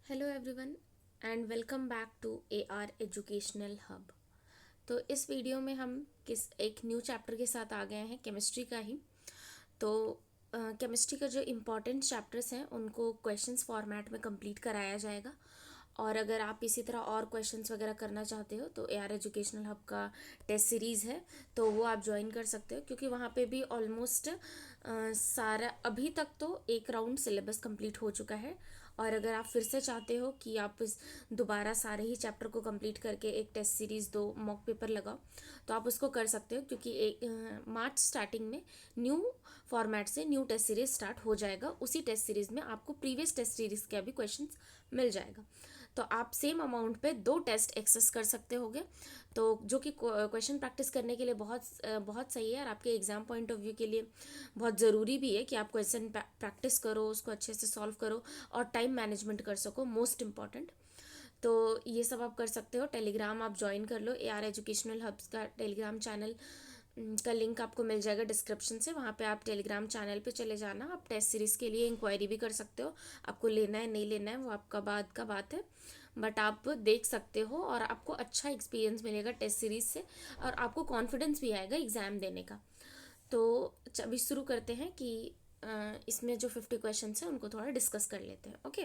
Hello everyone and welcome back to AR educational hub. तो इस video में हम एक न्यू चैप्टर के साथ आ गए हैं, केमिस्ट्री का ही। तो केमिस्ट्री का जो इम्पोर्टेंट चैप्टर्स हैं उनको क्वेश्चंस फॉर्मेट में कंप्लीट कराया जाएगा। और अगर आप इसी तरह और क्वेश्चंस वगैरह करना चाहते हो तो AR एजुकेशनल हब का टेस्ट सीरीज़ है, तो वो आप ज्वाइन कर सकते हो, क्योंकि वहाँ पे भी ऑलमोस्ट सारा अभी तक तो एक राउंड सिलेबस कंप्लीट हो चुका है। और अगर आप फिर से चाहते हो कि आप इस दोबारा सारे ही चैप्टर को कंप्लीट करके एक टेस्ट सीरीज़ दो मॉक पेपर लगाओ, तो आप उसको कर सकते हो, क्योंकि एक मार्च स्टार्टिंग में न्यू फॉर्मेट से न्यू टेस्ट सीरीज स्टार्ट हो जाएगा। उसी टेस्ट सीरीज़ में आपको प्रीवियस टेस्ट सीरीज़ का भी क्वेश्चंस मिल जाएगा। तो आप सेम अमाउंट पे दो टेस्ट एक्सेस कर सकते होगे, तो जो कि क्वेश्चन प्रैक्टिस करने के लिए बहुत सही है, और आपके एग्जाम पॉइंट ऑफ व्यू के लिए बहुत ज़रूरी भी है कि आप क्वेश्चन प्रैक्टिस करो, उसको अच्छे से सॉल्व करो और टाइम मैनेजमेंट कर सको, मोस्ट इम्पॉर्टेंट। तो ये सब आप कर सकते हो। टेलीग्राम आप ज्वाइन कर लो, AR एजुकेशनल हब्स का टेलीग्राम चैनल का लिंक आपको मिल जाएगा डिस्क्रिप्शन से। वहाँ पे आप टेलीग्राम चैनल पे चले जाना। आप टेस्ट सीरीज़ के लिए इंक्वायरी भी कर सकते हो, आपको लेना है नहीं लेना है वो आपका बाद का बात है, बट आप देख सकते हो और आपको अच्छा एक्सपीरियंस मिलेगा टेस्ट सीरीज़ से, और आपको कॉन्फिडेंस भी आएगा एग्ज़ाम देने का। तो अभी शुरू करते हैं कि इसमें जो 50 क्वेश्चन हैं उनको थोड़ा डिस्कस कर लेते हैं। ओके,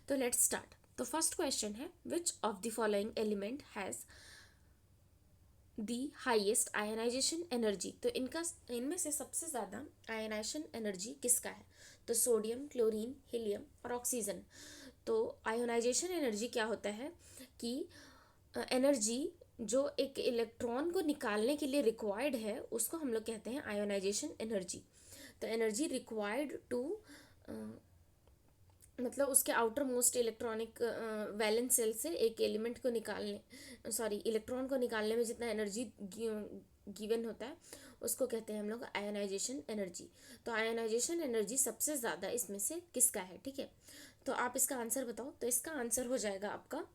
तो लेट्स स्टार्ट। तो फर्स्ट क्वेश्चन है, which of the following element has the highest ionization energy. तो इनमें से सबसे ज़्यादा आयनाइजेशन एनर्जी किसका है? तो सोडियम, क्लोरीन, हीलियम और ऑक्सीजन। तो आयोनाइजेशन एनर्जी क्या होता है कि एनर्जी जो एक इलेक्ट्रॉन को निकालने के लिए रिक्वायर्ड है उसको हम लोग कहते हैं आयोनाइजेशन एनर्जी। तो एनर्जी रिक्वायर्ड टू मतलब उसके outer most electronic valence shell से एक एलिमेंट को निकालने, सॉरी, इलेक्ट्रॉन को निकालने में जितना एनर्जी गिवन होता है उसको कहते हैं हम लोग आयनाइजेशन एनर्जी। तो आयनाइजेशन एनर्जी सबसे ज़्यादा इसमें से किसका है? ठीक है, तो आप इसका आंसर बताओ। तो इसका आंसर हो जाएगा आपका,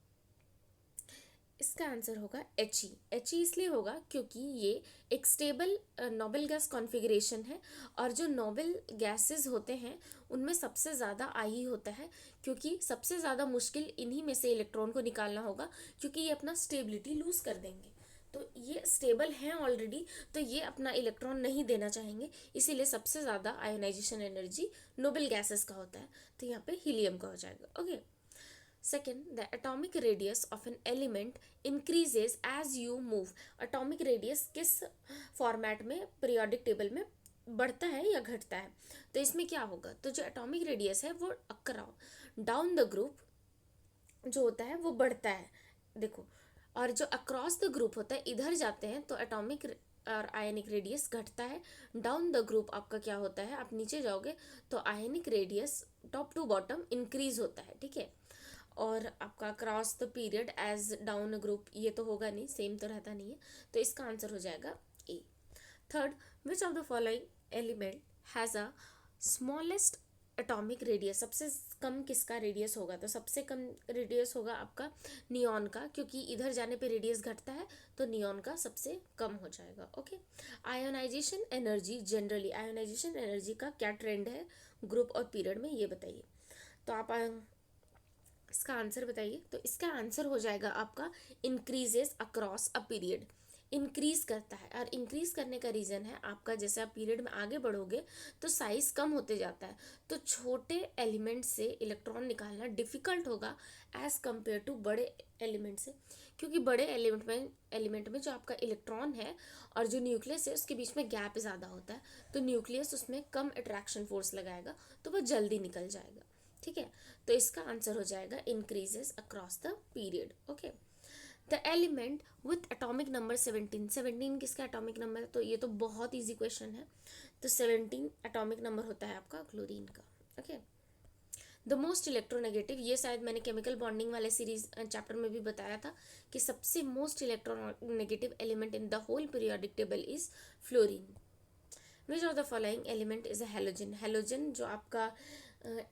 इसका आंसर होगा He। He इसलिए होगा क्योंकि ये एक स्टेबल नोबल गैस कॉन्फ़िगरेशन है, और जो नोबल गैसेस होते हैं उनमें सबसे ज़्यादा आई होता है, क्योंकि सबसे ज़्यादा मुश्किल इन्हीं में से इलेक्ट्रॉन को निकालना होगा, क्योंकि ये अपना स्टेबिलिटी लूज़ कर देंगे। तो ये स्टेबल हैं ऑलरेडी, तो ये अपना इलेक्ट्रॉन नहीं देना चाहेंगे, इसीलिए सबसे ज़्यादा आयोनाइजेशन एनर्जी नोबल गैसेस का होता है। तो यहाँ पे हीलियम का हो जाएगा। Okay, second, the atomic radius of an element increases as you move. Atomic radius किस फॉर्मेट में पीरियोडिक टेबल में बढ़ता है या घटता है? तो इसमें क्या होगा? तो जो एटॉमिक रेडियस है वो डाउन द ग्रुप जो होता है वो बढ़ता है, देखो, और जो अक्रॉस द ग्रुप होता है इधर जाते हैं तो एटॉमिक और आयनिक रेडियस घटता है। डाउन द ग्रुप आपका क्या होता है, आप नीचे जाओगे तो ionic radius top to bottom increase होता है। ठीक है, और आपका cross the period as down group ये तो होगा नहीं, सेम तो रहता नहीं है, तो इसका आंसर हो जाएगा A. Third, which of the following element has a smallest atomic radius. सबसे कम किसका रेडियस होगा? तो सबसे कम रेडियस होगा आपका नियॉन का, क्योंकि इधर जाने पे रेडियस घटता है, तो नियॉन का सबसे कम हो जाएगा। Okay, ionization energy, generally ionization energy का क्या ट्रेंड है ग्रुप और पीरियड में, ये बताइए। तो आप इसका आंसर बताइए। तो इसका आंसर हो जाएगा आपका increases across a period. Increase करता है, और इंक्रीज करने का रीज़न है आपका, जैसे आप पीरियड में आगे बढ़ोगे तो साइज कम होते जाता है, तो छोटे एलिमेंट से इलेक्ट्रॉन निकालना डिफ़िकल्ट होगा एज़ कम्पेयर टू बड़े एलिमेंट से, क्योंकि बड़े एलिमेंट में जो आपका इलेक्ट्रॉन है और जो न्यूक्लियस है उसके बीच में गैप ज़्यादा होता है, तो न्यूक्लियस उसमें कम अट्रैक्शन फोर्स लगाएगा, तो वह जल्दी निकल जाएगा। ठीक है, तो इसका आंसर हो जाएगा increases across the period. Okay, the element with atomic number 17। 17 किसका एटॉमिक नंबर है? तो ये तो बहुत इजी क्वेश्चन है। तो 17 एटॉमिक नंबर होता है आपका क्लोरीन का। ओके, द मोस्ट इलेक्ट्रोनेगेटिव, ये शायद मैंने केमिकल बॉन्डिंग वाले सीरीज चैप्टर में भी बताया था कि सबसे most electronegative element in the whole periodic table is fluorine. Which of the following element is a halogen. Halogen जो आपका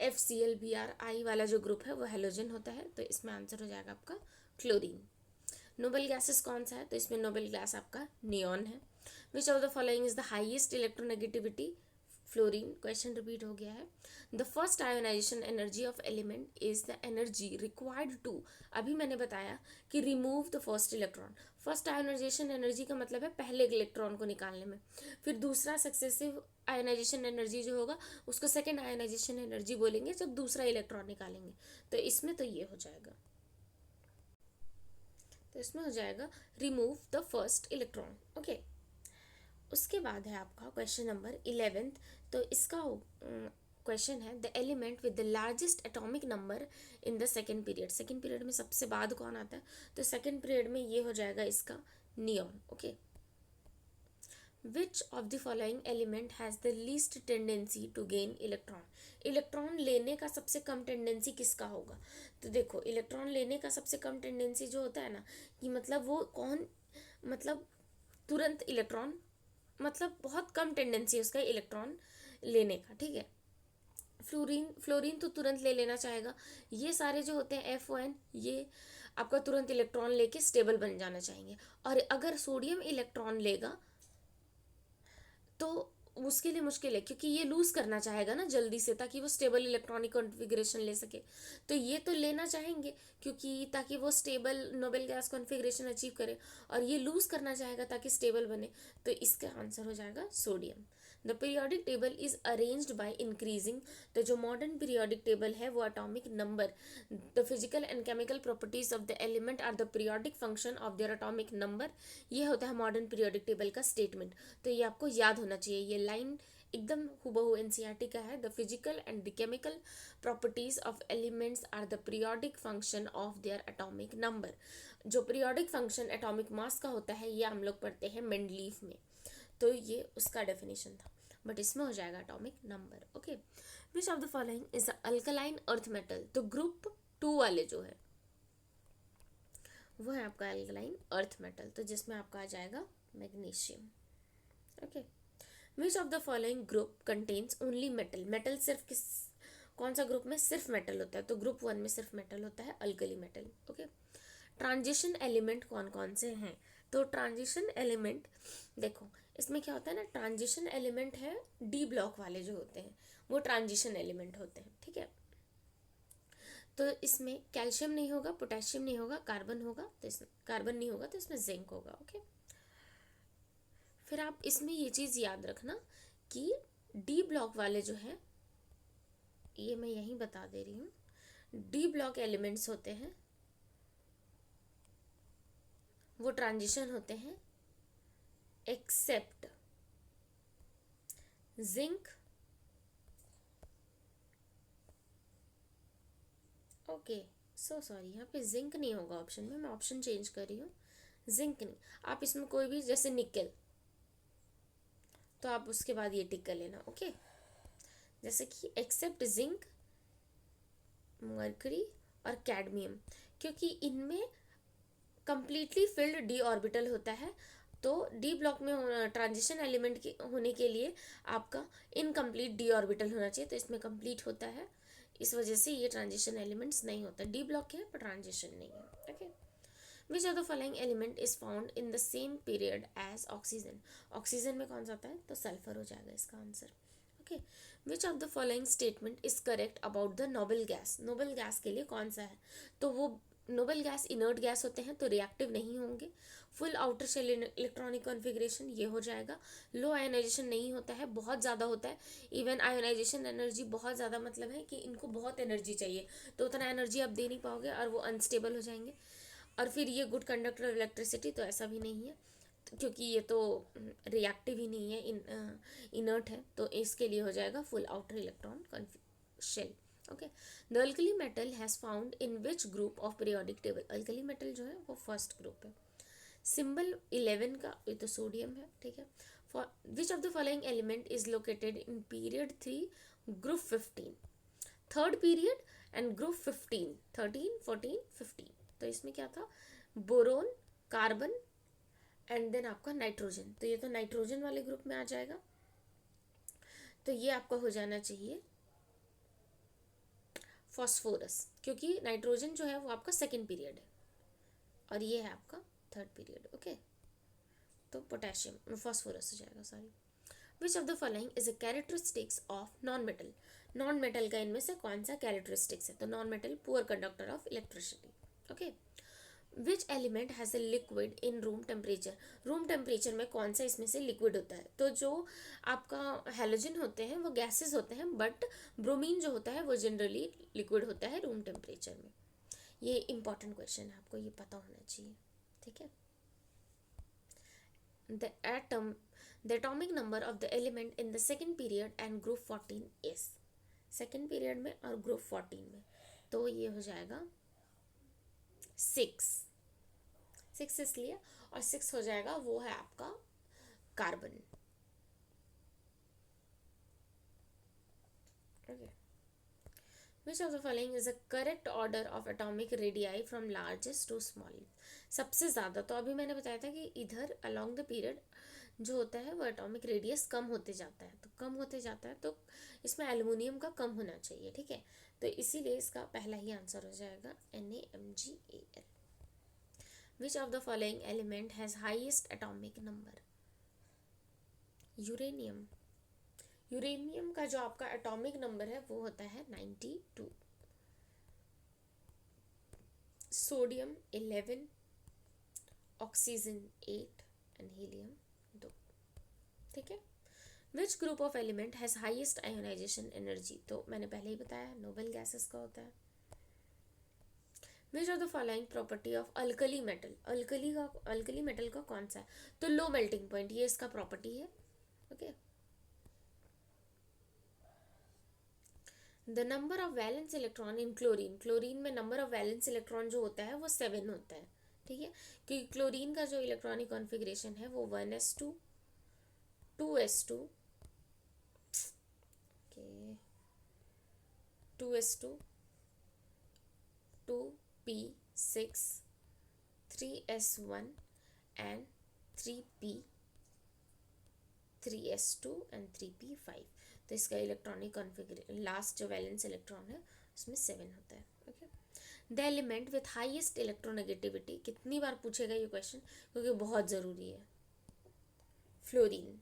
FCl Br वाला जो ग्रुप है वो हेलोजन होता है, तो इसमें आंसर हो जाएगा आपका क्लोरीन। नोबल गैसेस कौन सा है? तो इसमें नोबल गैस आपका नियॉन है। Which of the following is the highest electronegativity fluorine, question repeat हो गया है। The first ionization energy of element is the energy required to, अभी मैंने बताया कि remove the first electron. First ionization energy का मतलब है पहले इलेक्ट्रॉन को निकालने में। फिर दूसरा सक्सेसिव आयोनाइजेशन एनर्जी जो होगा उसको सेकेंड आयोनाइजेशन एनर्जी बोलेंगे जब दूसरा इलेक्ट्रॉन निकालेंगे। तो इसमें तो ये हो जाएगा, तो इसमें हो जाएगा remove the first electron. Okay, उसके बाद है आपका क्वेश्चन नंबर 11। तो इसका क्वेश्चन है the element with the largest atomic number in the second period. Second period में सबसे बाद कौन आता है? तो सेकेंड पीरियड में ये हो जाएगा इसका neon. Okay, which of the following element has the least tendency to gain electron. Electron लेने का सबसे कम टेंडेंसी किसका होगा? तो देखो, इलेक्ट्रॉन लेने का सबसे कम टेंडेंसी जो होता है ना, कि मतलब वो कौन, मतलब तुरंत इलेक्ट्रॉन, मतलब बहुत कम टेंडेंसी है उसका इलेक्ट्रॉन लेने का, ठीक है। फ्लोरीन तो तुरंत ले लेना चाहेगा। ये सारे जो होते हैं FON, ये आपका तुरंत इलेक्ट्रॉन लेके स्टेबल बन जाना चाहेंगे। और अगर सोडियम इलेक्ट्रॉन लेगा तो उसके लिए मुश्किल है, क्योंकि ये लूज करना चाहेगा ना जल्दी से, ताकि वो स्टेबल इलेक्ट्रॉनिक कॉन्फ़िगरेशन ले सके। तो ये तो लेना चाहेंगे क्योंकि ताकि वो stable noble gas configuration achieve करे, और ये लूज करना चाहेगा ताकि स्टेबल बने। तो इसका आंसर हो जाएगा sodium. The periodic table is arranged by increasing. तो जो मॉडर्न पीरियोडिक टेबल है वो atomic number, the physical and chemical properties of the element are the periodic function of their atomic number. ये होता है मॉडर्न पीरियोडिक टेबल का statement. तो ये आपको याद होना चाहिए, ये लाइन एकदम हुबहू NCERT का है। The physical and the chemical properties of elements are the periodic function of their atomic number. जो पीरियोडिक फंक्शन एटॉमिक मास का होता है ये हम लोग पढ़ते हैं मेंडलीफ में। तो ये उसका डेफिनेशन था, बट इसमें हो जाएगा atomic number. Okay, which of the following is the alkaline earth metal. तो ग्रुप 2 वाले जो है वो है आपका अल्कलाइन अर्थ मेटल, तो जिसमें आपका आ जाएगा magnesium. Okay, which of the following group contains only metal. Metal सिर्फ किस, कौन सा ग्रुप में सिर्फ मेटल होता है? तो ग्रुप 1 में सिर्फ मेटल होता है, alkali metal. Okay, transition element कौन कौन से हैं? तो ट्रांजिशन एलिमेंट देखो, इसमें क्या होता है ना, ट्रांजिशन एलिमेंट है D ब्लॉक वाले जो होते हैं वो ट्रांजिशन एलिमेंट होते हैं, ठीक है। तो इसमें कैल्शियम नहीं होगा, पोटेशियम नहीं होगा, कार्बन होगा, तो इसमें कार्बन नहीं होगा तो इसमें जिंक होगा। ओके, फिर आप इसमें ये चीज़ याद रखना कि D ब्लॉक वाले जो हैं, ये मैं यहीं बता दे रही हूँ, D ब्लॉक एलिमेंट्स होते हैं वो ट्रांजिशन होते हैं except zinc. Okay, so sorry, यहाँ पे जिंक नहीं होगा ऑप्शन में, मैं ऑप्शन चेंज कर रही हूँ। जिंक नहीं, आप इसमें कोई भी, जैसे निकल, तो आप उसके बाद ये टिक कर लेना। ओके, जैसे कि एक्सेप्ट जिंक, मर्करी और कैडमियम, क्योंकि इनमें कंप्लीटली फिल्ड D ऑर्बिटल होता है। तो D ब्लॉक में ट्रांजिशन एलिमेंट के होने के लिए आपका इनकम्प्लीट D ऑर्बिटल होना चाहिए, तो इसमें कंप्लीट होता है, इस वजह से ये ट्रांजिशन एलिमेंट्स नहीं होता। D ब्लॉक है पर ट्रांजिशन नहीं है। Okay, which of the following element is found in the same period as oxygen. Oxygen में कौन सा आता है? तो सल्फर हो जाएगा इसका answer. Okay, which of the following statement is correct about the noble gas. Noble gas के लिए कौन सा है? तो वो नोबेल गैस इनर्ट गैस होते हैं तो रिएक्टिव नहीं होंगे। Full outer shell electronic configuration ये हो जाएगा। लो आयोनाइजेशन नहीं होता है, बहुत ज़्यादा होता है। इवन आयोनाइजेशन एनर्जी बहुत ज़्यादा, मतलब है कि इनको बहुत एनर्जी चाहिए, तो उतना एनर्जी आप दे नहीं पाओगे और वो अनस्टेबल हो जाएंगे। और फिर ये गुड कंडक्टर ऑफ इलेक्ट्रिसिटी, तो ऐसा भी नहीं है क्योंकि ये तो रिएक्टिव ही नहीं है, इनर्ट है, तो इसके लिए हो जाएगा full outer electron shell. Okay, the alkali metal has found in which group of periodic table. Alkali metal जो है वो फर्स्ट ग्रुप है। सिंबल 11 का, ये तो सोडियम है, ठीक है। For which of the following element is located in period 3 group 15। Third period and group 15, 13, 14, 15। तो इसमें क्या था? बोरोन, कार्बन एंड देन आपका नाइट्रोजन, तो ये तो नाइट्रोजन वाले ग्रुप में आ जाएगा। तो ये आपका हो जाना चाहिए फॉस्फोरस, क्योंकि नाइट्रोजन जो है वो आपका सेकेंड पीरियड है और ये है आपका थर्ड पीरियड। ओके, तो पोटेशियम, फॉस्फोरस हो जाएगा, sorry. Which of the following is a characteristics of non metal, non metal का इनमें से कौन सा कैरेक्टरिस्टिक्स है, तो non metal poor conductor of electricity. Okay, which element has a liquid in room temperature, room temperature में कौन सा इसमें से लिक्विड होता है, तो जो आपका हैलोजन होते हैं वो गैसेस होते हैं, बट ब्रोमीन जो होता है वो जनरली लिक्विड होता है रूम टेम्परेचर में। ये इंपॉर्टेंट क्वेश्चन है, आपको ये पता होना चाहिए, ठीक है। The atom, the atomic number of the element in the second period and group 14 is, second period में और ग्रुप 14 में, तो ये हो जाएगा 6, 6 इसलिए, और 6 हो जाएगा वो है आपका carbon. Okay, which of the following is a correct order of atomic radii from largest to small, सबसे ज़्यादा, तो अभी मैंने बताया था कि इधर अलोंग द पीरियड जो होता है वो एटॉमिक रेडियस कम होते जाता है, तो कम होते जाता है तो इसमें एल्युमिनियम का कम होना चाहिए, ठीक है, तो इसीलिए इसका पहला ही आंसर हो जाएगा NaMgAl। Which of the following element has highest atomic number, uranium, uranium का जो आपका एटॉमिक नंबर है वो होता है 92, सोडियम 11, ऑक्सीजन 8 एंड हीलियम 2, ठीक है। Which group of element has highest ionization energy, तो मैंने पहले ही बताया नोबल गैसेस का होता है। Which of the following property of alkali metal, alkali metal का कौन सा है, तो लो मेल्टिंग पॉइंट, ये इसका प्रॉपर्टी है। Okay, the number of valence electron in chlorine, chlorine में नंबर ऑफ वैलेंस इलेक्ट्रॉन जो होता है वो 7 होता है, ठीक है, क्योंकि क्लोरीन का जो इलेक्ट्रॉनिक कॉन्फ़िगरेशन है वो 1s2 2s2 okay 2s2 2p6 3s1 and 3p 3s2 and 3p5, तो इसका इलेक्ट्रॉनिक कॉन्फ़िगरेशन लास्ट जो वैलेंस इलेक्ट्रॉन है उसमें 7 होता है। Okay, the element with highest electronegativity, कितनी बार पूछेगा ये क्वेश्चन क्योंकि बहुत ज़रूरी है, fluorine.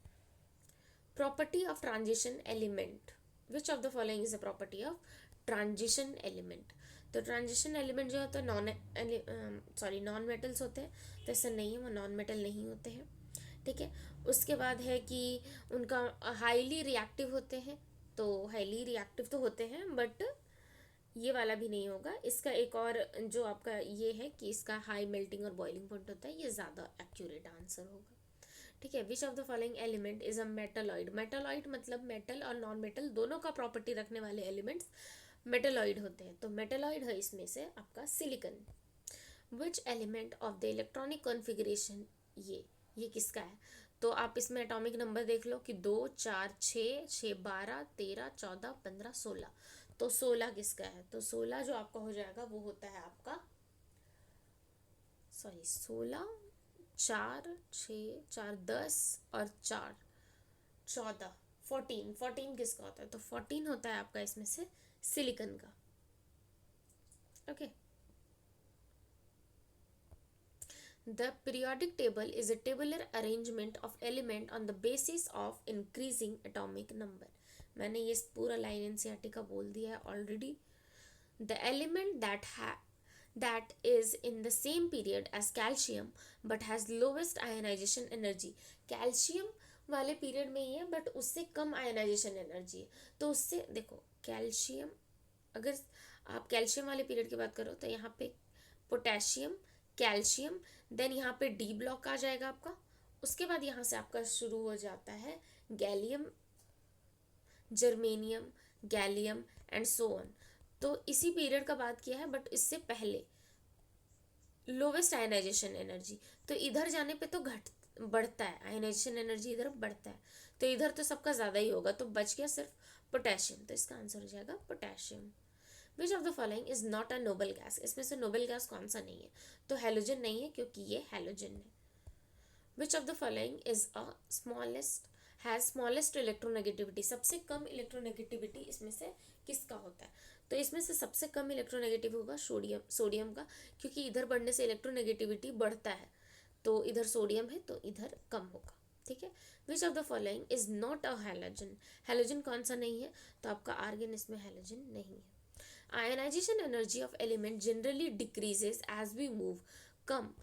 Property of transition element, which of the following is a property of transition element, तो ट्रांजिशन एलिमेंट जो होता है नॉन मेटल्स होते हैं, तो ऐसा नहीं है, वो नॉन मेटल नहीं होते हैं, ठीक है। उसके बाद है कि उनका हाईली रिएक्टिव होते हैं, तो हाईली रिएक्टिव तो होते हैं बट ये वाला भी नहीं होगा, इसका एक और जो आपका ये है कि इसका हाई मेल्टिंग और बॉइलिंग पॉइंट होता है, ये ज़्यादा एक्यूरेट आंसर होगा, ठीक है। Which of the following element is a metalloid, metalloid मतलब मेटल और नॉन मेटल दोनों का प्रॉपर्टी रखने वाले एलिमेंट्स मेटलॉइड होते हैं, तो मेटलॉइड है इसमें से आपका silicon. Which element of the electronic configuration, ये किसका है, तो आप इसमें एटॉमिक नंबर देख लो कि 2 4 6 6 12 13 14 15 16, तो 16 किसका है, तो 16 जो आपका हो जाएगा वो होता है आपका 16 4 6 4 10 और 4 14 14 किसका होता है, तो 14 होता है आपका इसमें से सिलिकन का। Okay, the periodic table is a tabular arrangement of element on the basis of increasing atomic number, मैंने ये पूरा लाइन एनसीईआरटी का बोल दिया है already. The element that is in the same period as calcium but has lowest ionization energy, calcium वाले period में ही है बट उससे कम आयनाइजेशन एनर्जी है, तो उससे देखो कैल्शियम, अगर आप कैल्शियम वाले पीरियड की बात करो तो यहाँ पे पोटेशियम कैल्शियम, देन यहाँ पे डी ब्लॉक आ जाएगा आपका, उसके बाद यहाँ से आपका शुरू हो जाता है gallium germanium gallium and so on, तो इसी पीरियड का बात किया है बट इससे पहले लोवेस्ट आयनाइजेशन एनर्जी, तो इधर जाने पे तो घट बढ़ता है आयनाइजेशन एनर्जी, इधर बढ़ता है, तो इधर तो सबका ज़्यादा ही होगा, तो बच गया सिर्फ पोटेशियम, तो इसका आंसर हो जाएगा potassium. Which of the following is not a noble gas, इसमें से नोबल गैस कौन सा नहीं है, तो हेलोजन नहीं है क्योंकि ये हेलोजन है। Which of the following is a smallest has smallest electronegativity, सबसे कम इलेक्ट्रोनेगेटिविटी इसमें से किसका होता है, तो इसमें से सबसे कम इलेक्ट्रोनेगेटिव होगा सोडियम का, क्योंकि इधर बढ़ने से इलेक्ट्रोनेगेटिविटी बढ़ता है, तो इधर सोडियम है तो इधर कम होगा। ठीक है। Which of the following is not a halogen, halogen कौन सा नहीं है, तो आपका आर्गन इसमें हैलोजन नहीं है। Ionisation energy of element generally decreases as we move, कम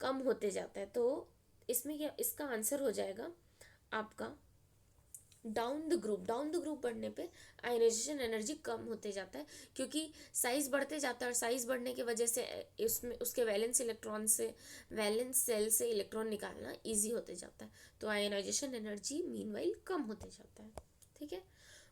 कम होते जाता है, तो इसमें क्या, इसका आंसर हो जाएगा आपका down the group. Down the group बढ़ने पे आयनाइजेशन एनर्जी कम होते जाता है, क्योंकि साइज बढ़ते जाता है और साइज बढ़ने की वजह से उसमें उसके वैलेंस इलेक्ट्रॉन से, वैलेंस सेल से इलेक्ट्रॉन निकालना इजी होते जाता है, तो आयनाइजेशन एनर्जी मीनवाइल कम होते जाता है। ठीक है।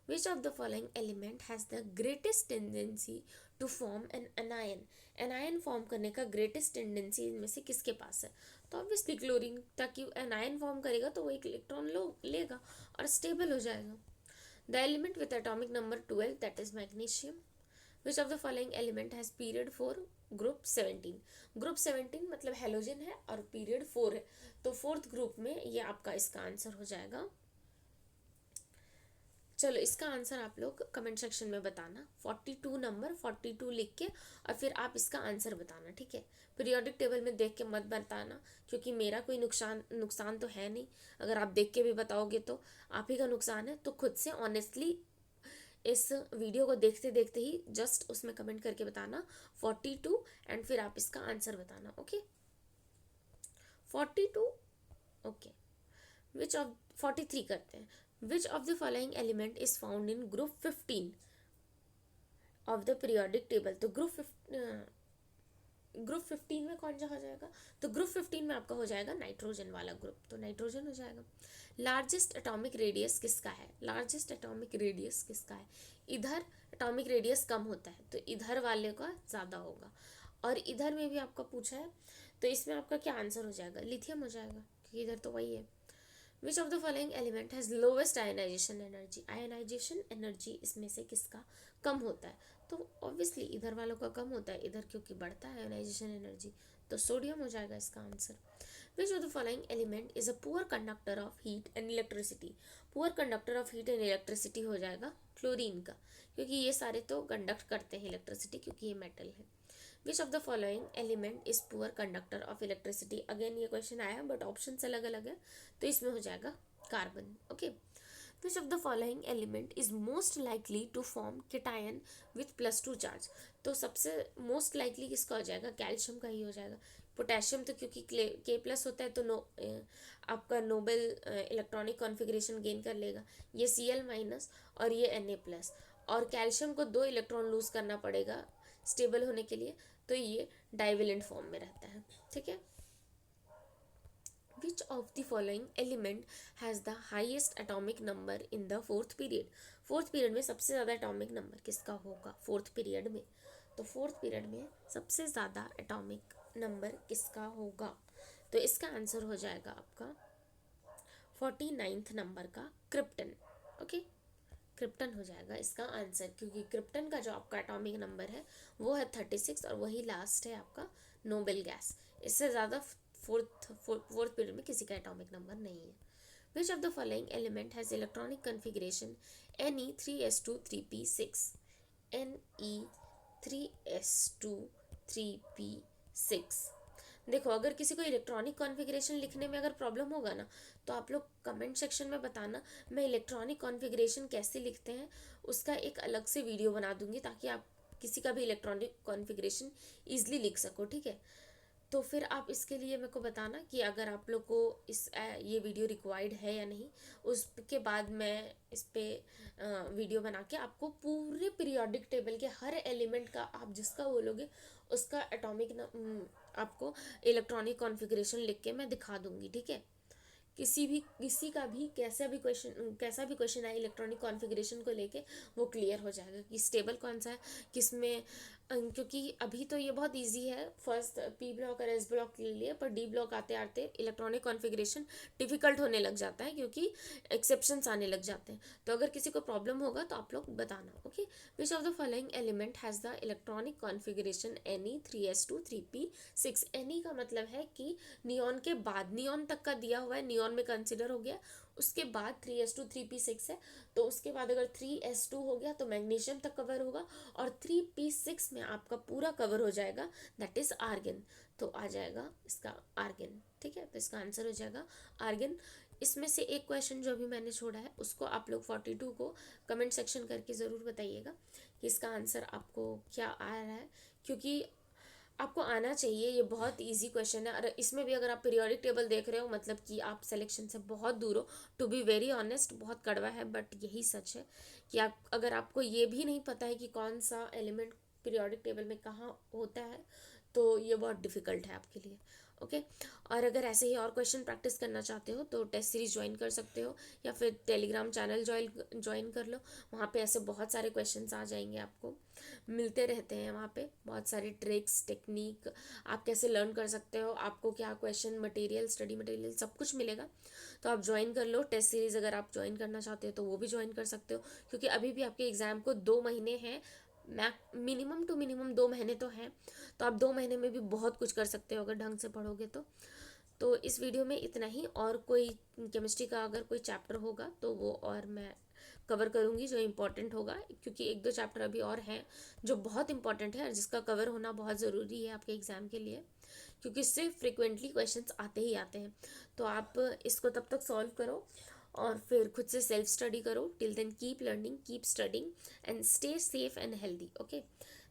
Which of the following element has the greatest tendency to form an anion, anion form करने का ग्रेटेस्ट टेंडेंसी इनमें से किसके पास है, तो ऑब्वियसली क्लोरीन, ताकि एनायन फॉर्म करेगा तो वो एक इलेक्ट्रॉन लेगा और स्टेबल हो जाएगा। The element with atomic number 12 that is magnesium. Which of the following element has period 4 group 17, group 17 मतलब हेलोजन है और पीरियड 4 है, तो फोर्थ ग्रुप में ये आपका इसका आंसर हो जाएगा। चलो इसका आंसर आप लोग कमेंट सेक्शन में बताना, 42 नंबर 42 लिख के, और फिर आप इसका आंसर बताना, ठीक है। पीरियोडिक टेबल में देख के मत बताना, क्योंकि मेरा कोई नुकसान तो है नहीं, अगर आप देख के भी बताओगे तो आप ही का नुकसान है। तो खुद से ऑनेस्टली इस वीडियो को देखते देखते ही जस्ट उसमें कमेंट करके बताना 42 एंड फिर आप इसका आंसर बताना। ओके 42। ओके विच ऑफ 43 करते हैं। विच of the following element is found in group 15 of the periodic table, तो ग्रुप 15 में कौन सा हो जाएगा, तो ग्रुप 15 में आपका हो जाएगा नाइट्रोजन वाला ग्रुप, तो नाइट्रोजन हो जाएगा। लार्जेस्ट एटॉमिक रेडियस किसका है, लार्जेस्ट एटॉमिक रेडियस किसका है, इधर एटॉमिक रेडियस कम होता है तो इधर वाले का ज़्यादा होगा, और इधर में भी आपका पूछा है, तो इसमें आपका क्या आंसर हो जाएगा, लिथियम हो जाएगा, क्योंकि इधर तो वही है। Which of the following element has lowest ionization energy, ionization energy इसमें से किसका कम होता है, तो ऑब्वियसली इधर वालों का कम होता है, इधर क्योंकि बढ़ता है आयनाइजेशन एनर्जी, तो सोडियम हो जाएगा इसका answer. Which of the following element is a poor conductor of heat and electricity, poor conductor of heat and electricity हो जाएगा क्लोरीन का, क्योंकि ये सारे तो कंडक्ट करते हैं इलेक्ट्रिसिटी, क्योंकि ये मेटल है। Which of the following element is poor conductor of electricity, again ये क्वेश्चन आया बट ऑप्शन अलग अलग है, तो इसमें हो जाएगा carbon. Okay which of the following element is most likely to form cation with +2 charge, तो सबसे मोस्ट लाइकली किसका हो जाएगा, कैल्शियम का ही हो जाएगा। पोटेशियम तो क्योंकि K+ होता है तो आपका नोबल इलेक्ट्रॉनिक कॉन्फ़िगरेशन गेन कर लेगा, ये Cl- और ये Na+, और कैल्शियम को 2 इलेक्ट्रॉन लूज करना पड़ेगा स्टेबल होने के लिए, तो ये डाइवेलेंट फॉर्म में रहता है। ठीक है। Which of the following element has the highest atomic number in the fourth period, fourth period में सबसे ज़्यादा एटॉमिक नंबर किसका होगा फोर्थ पीरियड में, तो फोर्थ पीरियड में सबसे ज़्यादा एटॉमिक नंबर किसका होगा, तो इसका आंसर हो जाएगा आपका 49th नंबर का क्रिप्टन। ओके क्रिप्टन हो जाएगा इसका आंसर, क्योंकि क्रिप्टन का जो आपका एटॉमिक नंबर है वो है 36 और वही लास्ट है आपका नोबेल गैस, इससे ज़्यादा फोर्थ पीरियड में किसी का एटॉमिक नंबर नहीं है। Which of the following element has electronic configuration Ne3s2 3p6, Ne3s2 3p6। देखो अगर किसी को इलेक्ट्रॉनिक कॉन्फ़िगरेशन लिखने में अगर प्रॉब्लम होगा ना, तो आप लोग कमेंट सेक्शन में बताना, मैं इलेक्ट्रॉनिक कॉन्फ़िगरेशन कैसे लिखते हैं उसका एक अलग से वीडियो बना दूंगी, ताकि आप किसी का भी इलेक्ट्रॉनिक कॉन्फ़िगरेशन ईजिली लिख सको। ठीक है, तो फिर आप इसके लिए मेरे को बताना कि अगर आप लोग को ये वीडियो रिक्वायर्ड है या नहीं, उसके बाद मैं इस पर वीडियो बना के आपको पूरे पीरियोडिक टेबल के हर एलिमेंट का आप जिसका बोलोगे उसका आपको इलेक्ट्रॉनिक कॉन्फ़िगरेशन लिख के मैं दिखा दूंगी। ठीक है, किसी का भी कैसा भी क्वेश्चन आए इलेक्ट्रॉनिक कॉन्फ़िगरेशन को लेके वो क्लियर हो जाएगा कि स्टेबल कौन सा है किसमें, क्योंकि अभी तो ये बहुत इजी है फर्स्ट P ब्लॉक और S ब्लॉक के लिए, पर D ब्लॉक आते आते इलेक्ट्रॉनिक कॉन्फ़िगरेशन डिफ़िकल्ट होने लग जाता है, क्योंकि एक्सेप्शंस आने लग जाते हैं। तो अगर किसी को प्रॉब्लम होगा तो आप लोग बताना। Okay which of the following element has the electronic configuration Ne3s2 3p6, Ne का मतलब है कि नियॉन के बाद, नियॉन तक का दिया हुआ है, नियॉन में कंसिडर हो गया, उसके बाद 3s2 3p6 है, तो उसके बाद अगर 3s2 हो गया तो मैग्नीशियम तक कवर होगा, और 3p6 में आपका पूरा कवर हो जाएगा, दैट इज आर्गन, तो आ जाएगा इसका आर्गन। ठीक है, तो इसका आंसर हो जाएगा आर्गन। इसमें से एक क्वेश्चन जो अभी मैंने छोड़ा है उसको आप लोग 42 को कमेंट सेक्शन करके ज़रूर बताइएगा कि इसका आंसर आपको क्या आ रहा है, क्योंकि आपको आना चाहिए। ये बहुत इजी क्वेश्चन है, और इसमें भी अगर आप पीरियोडिक टेबल देख रहे हो मतलब कि आप सिलेक्शन से बहुत दूर हो। टू बी वेरी ऑनेस्ट, बहुत कड़वा है बट यही सच है कि आप अगर आपको ये भी नहीं पता है कि कौन सा एलिमेंट पीरियोडिक टेबल में कहाँ होता है, तो ये बहुत डिफ़िकल्ट है आपके लिए। ओके। और अगर ऐसे ही और क्वेश्चन प्रैक्टिस करना चाहते हो तो टेस्ट सीरीज ज्वाइन कर सकते हो, या फिर टेलीग्राम चैनल ज्वाइन कर लो। वहाँ पे ऐसे बहुत सारे क्वेश्चंस आ जाएंगे, आपको मिलते रहते हैं वहाँ पे बहुत सारी ट्रिक्स टेक्निक, आप कैसे लर्न कर सकते हो, आपको क्या क्वेश्चन मटेरियल स्टडी मटेरियल सब कुछ मिलेगा। तो आप ज्वाइन कर लो टेस्ट सीरीज़। अगर आप ज्वाइन करना चाहते हो तो वो भी ज्वाइन कर सकते हो, क्योंकि अभी भी आपके एग्ज़ाम को 2 महीने हैं। मिनिमम टू मिनिमम 2 महीने तो हैं, तो आप 2 महीने में भी बहुत कुछ कर सकते हो अगर ढंग से पढ़ोगे तो इस वीडियो में इतना ही। और कोई केमिस्ट्री का अगर कोई चैप्टर होगा तो वो और मैं कवर करूँगी जो इम्पोर्टेंट होगा, क्योंकि एक दो चैप्टर अभी और हैं जो बहुत इंपॉर्टेंट है और जिसका कवर होना बहुत ज़रूरी है आपके एग्ज़ाम के लिए, क्योंकि इससे फ्रिक्वेंटली क्वेश्चंस आते ही आते हैं। तो आप इसको तब तक सॉल्व करो और फिर खुद से सेल्फ स्टडी करो। Till then keep learning, keep studying and stay safe and healthy. Okay,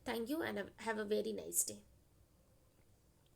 thank you and have a very nice day.